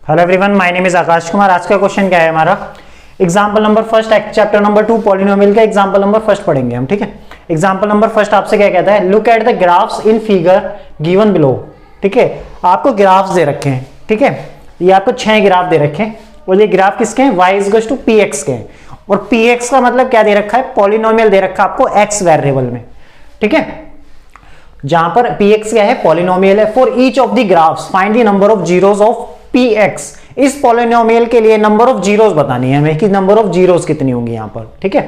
Hello everyone, my name is Aakash Kumar. आज का question क्या है हमारा? Example number first chapter number 2 polynomial का एग्जांपल नंबर फर्स्ट पढ़ेंगे हम। ठीक है, एग्जांपल नंबर फर्स्ट आपसे क्या कहता है? Look at the graphs in figure given below. ठीक है, आपको ग्राफ्स दे रखे हैं। ठीक है, ये आपको 6 ग्राफ दे रखे हैं और ये ग्राफ किसके हैं? y इक्वल्स टू px के हैं। और px का मतलब क्या दे रखा है? पॉलिनोमियल दे रखा है आपको x वेरिएबल में। ठीक है, जहां पर px क्या है? पॉलिनोमियल है। For each of the graphs find the number of zeros of px। इस पॉलिनोमियल के लिए नंबर ऑफ जीरोस बतानी है हमें कि नंबर ऑफ जीरोस कितनी होंगी यहां पर। ठीक है,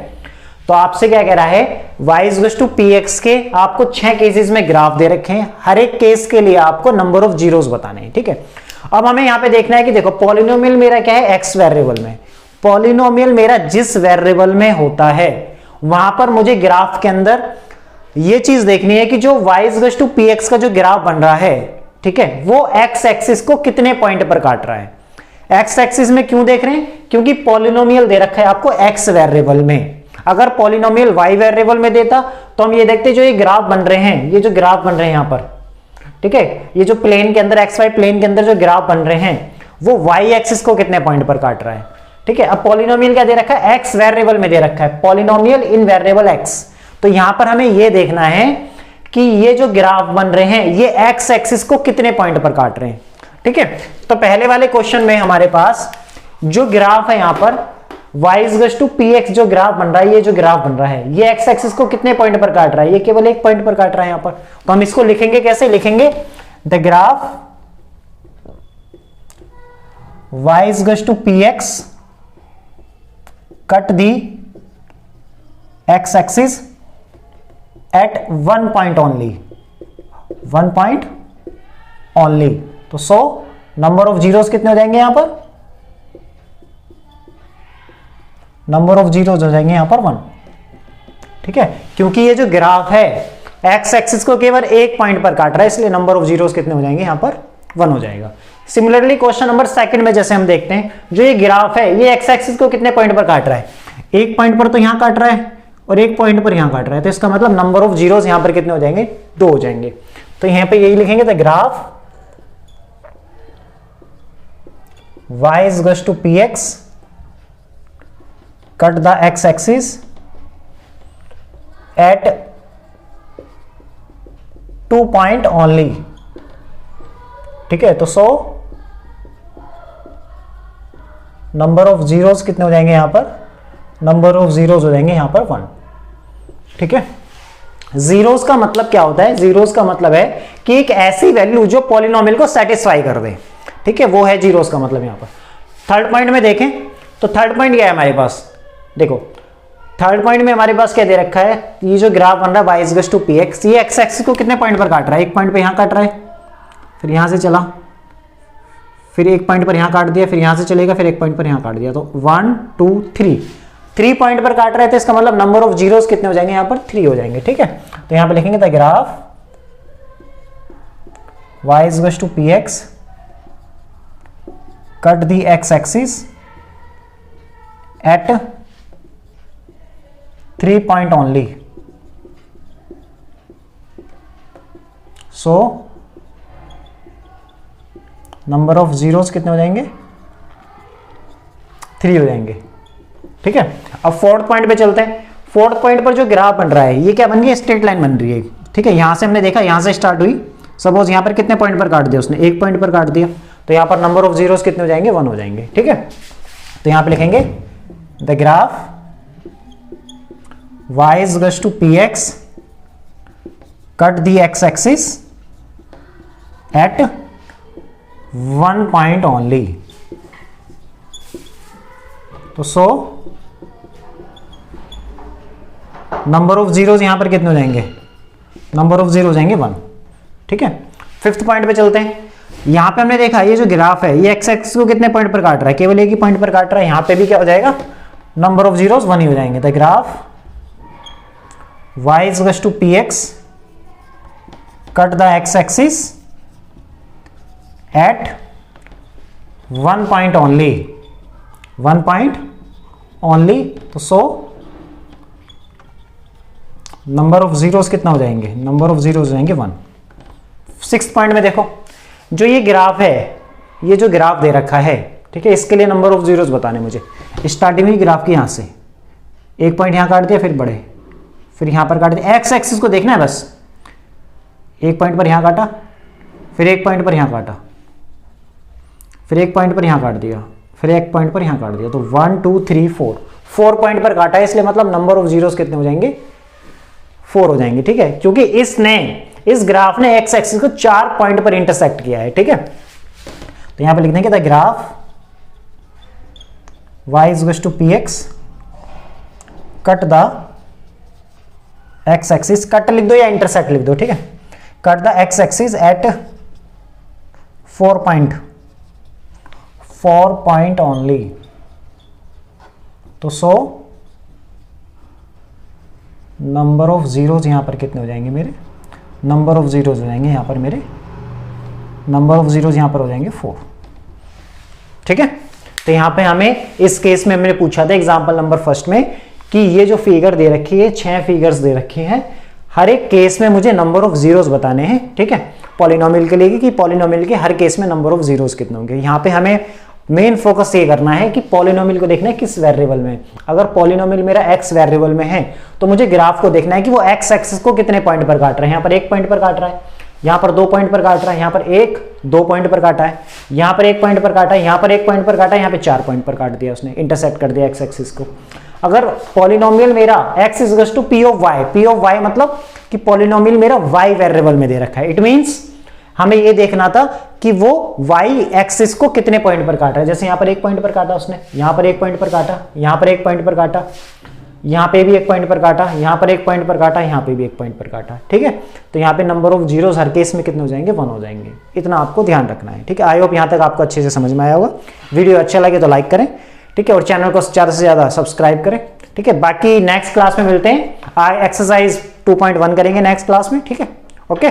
तो आपसे क्या कह रहा है? y इक्वल्स टू px के आपको 6 केसेस में ग्राफ दे रखे हैं। हर एक केस के लिए आपको नंबर ऑफ जीरोस बताने हैं। ठीक है, अब हमें यहां पे देखना है कि देखो पॉलिनोमियल मेरा क्या है? x वेरिएबल में। पॉलिनोमियल मेरा जिस वेरिएबल में होता है वहां पर मुझे ग्राफ के अंदर ये चीज देखनी है कि जो y इक्वल्स टू px का जो ग्राफ बन रहा है, ठीक है, वो x एक्सिस को कितने पॉइंट पर काट रहा है। x एक्सिस में क्यों देख रहे हैं? क्योंकि पॉलिनोमियल दे रखा है आपको x वेरिएबल में। अगर पॉलिनोमियल y वेरिएबल में देता तो हम ये देखते जो ये ग्राफ बन रहे हैं, ये जो ग्राफ बन रहे हैं यहां पर, ठीक है, ये जो प्लेन के अंदर xy प्लेन के अंदर जो ग्राफ बन रहे हैं वो y एक्सिस को कितने पॉइंट पर काट रहा है। ठीक है, अब पॉलिनोमियल क्या दे रखा है? x वेरिएबल में दे रखा है, पॉलिनोमियल इन वेरिएबल x। तो यहां पर हमें ये देखना है कि ये जो ग्राफ बन रहे हैं ये x एक्सिस को कितने पॉइंट पर काट रहे हैं। ठीक है, तो पहले वाले क्वेश्चन में हमारे पास जो ग्राफ है यहां पर y इक्वल्स टू px जो ग्राफ बन रहा है, ये जो ग्राफ बन रहा है ये x एक्सिस को कितने पॉइंट पर काट रहा है? ये केवल एक पॉइंट पर काट रहा है यहां पर। तो हम इसको लिखेंगे कैसे? लिखेंगे the graph y equals to px cut the x axis at one point only, one point only. तो सो नंबर ऑफ जीरोस कितने हो जाएंगे यहां पर? नंबर ऑफ जीरोस हो जाएंगे यहां पर 1। ठीक है, क्योंकि ये जो ग्राफ है एक्स एक्सिस को केवल एक पॉइंट पर काट रहा है, इसलिए नंबर ऑफ जीरोस कितने हो जाएंगे यहां पर? 1 हो जाएगा। सिमिलरली क्वेश्चन नंबर सेकंड में जैसे हम देखते हैं, जो ये ग्राफ है ये एक्स एक्सिस को कितने पॉइंट पर काट रहा है? एक पॉइंट पर तो यहां काट रहा है और एक पॉइंट पर यहां काट रहा है, तो इसका मतलब नंबर ऑफ जीरोस यहां पर कितने हो जाएंगे? 2 हो जाएंगे। तो यहां पे यही लिखेंगे the graph y equals to px cut the x axis at 2 point only. ठीक है, तो सो नंबर ऑफ जीरोस कितने हो जाएंगे यहां पर? नंबर ऑफ जीरोस हो जाएंगे यहां पर 1। ठीक है, जीरोस का मतलब क्या होता है? जीरोस का मतलब है कि एक ऐसी वैल्यू जो पॉलिनोमियल को सेटिस्फाई कर दे। ठीक है, वो है जीरोस का मतलब यहां पर। थर्ड पॉइंट में देखें तो थर्ड पॉइंट क्या है हमारे पास? देखो थर्ड पॉइंट में हमारे पास क्या दे रखा है? ये जो ग्राफ बन रहा है y इक्वल्स टू px, ये x एक्सिस को कितने पॉइंट पर काट रहा है? एक पॉइंट पे यहां काट रहा है, फिर यहां से चला, फिर एक पॉइंट पर यहां काट दिया, फिर यहां से चलेगा, फिर एक पॉइंट पर यहां काट दिया। तो 1 2 3 पॉइंट पर काट रहे थे, इसका मतलब नंबर ऑफ जीरोस कितने हो जाएंगे यहां पर? 3 हो जाएंगे। ठीक है, तो यहां पे लिखेंगे the graph y equals to px cut the x axis at 3 point only. So number of zeros कितने हो जाएंगे? 3 हो जाएंगे। ठीक है, अब फोर्थ पॉइंट पे चलते हैं। फोर्थ पॉइंट पर जो ग्राफ बन रहा है ये क्या बन गई? स्ट्रेट लाइन बन रही है। ठीक है, यहां से हमने देखा यहां से स्टार्ट हुई, सपोज यहां पर कितने पॉइंट पर काट दिया उसने? एक पॉइंट पर काट दिया, तो यहां पर नंबर ऑफ जीरोस कितने हो जाएंगे? 1 हो जाएंगे। ठीक है, तो यहां पे लिखेंगे the graph y equals to px cut the x axis at 1 point only. तो सो नंबर ऑफ जीरोस यहां पर कितने हो जाएंगे? नंबर ऑफ जीरो हो जाएंगे 1। ठीक है, फिफ्थ पॉइंट पे चलते हैं। यहां पे हमने देखा ये जो ग्राफ है ये एक्स एक्सिस को कितने पॉइंट पर काट रहा है? केवल एक ही पॉइंट पर काट रहा है। यहां पे भी क्या हो जाएगा? नंबर ऑफ जीरोस 1 ही हो जाएंगे। The graph y equals to px cut the x axis at 1 point only, 1 point only. तो सो नंबर ऑफ जीरोस कितना हो जाएंगे? नंबर ऑफ जीरोस हो जाएंगे 1। सिक्स्थ पॉइंट में देखो जो ये ग्राफ है ये जो ग्राफ दे रखा है, ठीक है, इसके लिए नंबर ऑफ जीरोस बताने मुझे। स्टार्टिंग में ग्राफ की यहां से एक पॉइंट यहां काट दिया, फिर बढ़े, फिर यहां पर काट दिया। एक्स एक्सिस को देखना है बस, एक पॉइंट पर यहां काटा, फिर एक पॉइंट पर यहां काटा, फिर एक पॉइंट पर यहां काट दिया, फिर एक पॉइंट पर यहां काट दिया। तो 1 2 3 4 पॉइंट पर काटा है, इसलिए मतलब नंबर ऑफ जीरोस कितने हो जाएंगे? 4 हो जाएंगे, ठीक है, क्योंकि इस ग्राफ ने एक्स एक्सिस को 4 पॉइंट पर इंटरसेक्ट किया है, ठीक है। तो यहां पर लिख देंगे the graph y is to p x cut the x axis, cut लिख दो या इंटरसेक्ट लिख दो, ठीक है, cut the x axis at 4 point only. तो सो नंबर ऑफ जीरोज यहां पर कितने हो जाएंगे मेरे? नंबर ऑफ जीरोज हो जाएंगे यहां पर मेरे, नंबर ऑफ जीरोज यहां पर हो जाएंगे 4, ठीक है। तो यहां पे हमें इस केस में हमने पूछा था एग्जांपल नंबर फर्स्ट में कि ये जो फिगर दे रखी है, 6 फिगर्स दे रखी हैं, हर एक केस में मुझे नंबर ऑफ जीरोस बताने हैं, ठीक है, पॉलिनोमियल के लिए कि पॉलिनोमियल के हर केस में नंबर ऑफ जीरोस कितने होंगे। यहां पे हमें मेन फोकस ये करना है कि पॉलिनोमियल को देखना है किस वेरिएबल में। अगर पॉलिनोमियल मेरा एक्स वेरिएबल में है तो मुझे ग्राफ को देखना है कि वो एक्स एक्सिस को कितने पॉइंट पर काट रहा है। यहां पर 1 पॉइंट पर काट रहा है, यहां पर 2 पॉइंट पर काट रहा है, यहां पर 2 पॉइंट पर काटा है, यहां पर 1 पॉइंट पर काटा है, यहां पर 1 पॉइंट पर काटा है, यहां पे 4 पॉइंट पर काट दिया उसने, इंटरसेक्ट कर दिया एक्स एक्सिस को। अगर पॉलिनोमियल मेरा x is to p of y मतलब कि पॉलिनोमियल मेरा y वेरिएबल में दे रखा है, इट मींस हमें ये देखना था कि वो y एक्सिस को कितने पॉइंट पर काटा है। जैसे यहां पर 1 पॉइंट पर काटा उसने, यहां पर 1 पॉइंट पर काटा, यहां पर 1 पॉइंट पर काटा, यहां पे भी 1 पॉइंट पर काटा, यहां पर 1 पॉइंट पर काटा, यहां पे भी 1 पॉइंट पर काटा, ठीक है। तो यहां पे number of zeros her case में कितने हो जाएंगे? 1 हो जाएंगे। इतना आपको ध्यान रखना है, ठीक है। आई होप यहां तक आपको अच्छे से समझ में आया होगा। वीडियो अच्छा लगे तो लाइक करें, ठीक है, और चैनल को ज्यादा से ज्यादा सब्सक्राइब करें, ठीक है। बाकी नेक्स्ट क्लास में मिलते हैं, एक्सरसाइज 2.1 करेंगे नेक्स्ट क्लास में, ठीक है, ओके।